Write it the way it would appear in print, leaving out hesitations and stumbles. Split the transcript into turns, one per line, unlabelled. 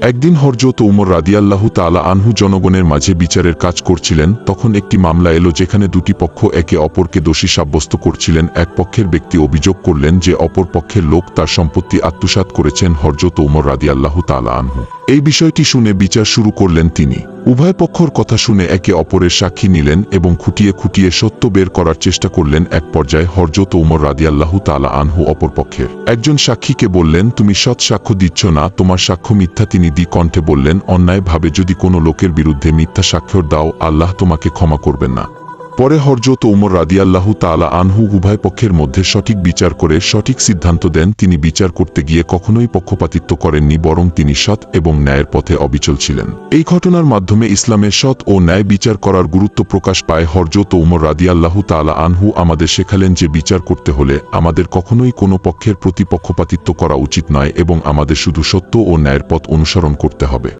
একদিন হযরত উমর রাদিয়াল্লাহু তাআলা আনহু জনগণের মাঝে বিচারের কাজ করছিলেন। তখন একটি মামলা এলো যেখানে দুটি পক্ষ একে অপরকে দোষী সাব্যস্ত করছিলেন। এক পক্ষের ব্যক্তি অভিযোগ করলেন যে অপর পক্ষের লোক তার সম্পত্তি আত্মসাৎ করেছেন হযরত উমর রাদিয়াল্লাহু তাআলা আনহু এই বিষয়টি শুনে বিচার শুরু করলেন তিনি। উভয় পক্ষের কথা শুনে একে অপরের সাক্ষী নিলেন এবং খুঁটিয়ে খুঁটিয়ে সত্য বের করার চেষ্টা করলেন। এক পর্যায়ে হযরত উমর রাদিয়াল্লাহু তাআলা আনহু অপর পক্ষের একজন সাক্ষীকে বললেন, তুমি সৎ সাক্ষ্য দিচ্ছ না, তোমার সাক্ষ্য মিথ্যা। তিনি কণ্ঠে বললেন, অন্যায়ভাবে যদি কোনো লোকের বিরুদ্ধে মিথ্যা সাক্ষ্য দাও, আল্লাহ তোমাকে ক্ষমা করবেন না। পরে হযরত উমর রাদিয়াল্লাহু তাআলা আনহু উভয় পক্ষের মধ্যে সঠিক বিচার করে সঠিক সিদ্ধান্ত দেন। তিনি বিচার করতে গিয়ে কখনোই পক্ষপাতিত্ব করেননি, বরং তিনি সৎ এবং ন্যায়ের পথে অবিচল ছিলেন। এই ঘটনার মাধ্যমে ইসলামে সৎ ও ন্যায় বিচার করার গুরুত্ব প্রকাশ পায়। হযরত উমর রাদিয়াল্লাহু তাআলা আনহু আমাদের শেখালেন যে বিচার করতে হলে আমাদের কখনোই কোনো পক্ষের প্রতি পক্ষপাতিত্ব করা উচিত নয় এবং আমাদের শুধু সত্য ও ন্যায়ের পথ অনুসরণ করতে হবে।